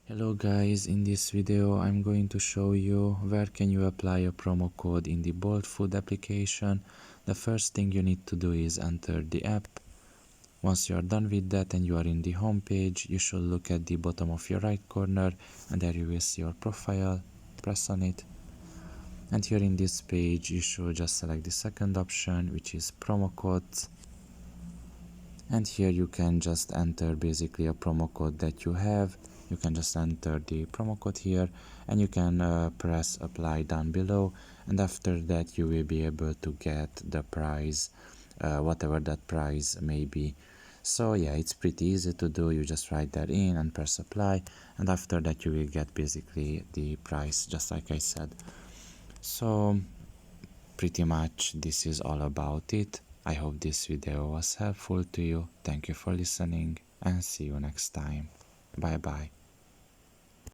Hello guys, in this video I'm going to show you where can you apply a promo code in the Bolt Food application. The first thing you need to do is enter the app. Once you are done with that and you are in the home page, you should look at the bottom of your right corner and there you will see your profile. Press on it. And here in this page you should just select the second option, which is promo codes. And here you can just enter basically a promo code that you have. You can just enter the promo code here and you can press apply down below, and after that you will be able to get the price, whatever that price may be. So yeah, it's pretty easy to do. You just write that in and press apply, and after that you will get basically the price just like I said. So pretty much this is all about it. I hope this video was helpful to you. Thank you for listening and see you next time. Bye bye.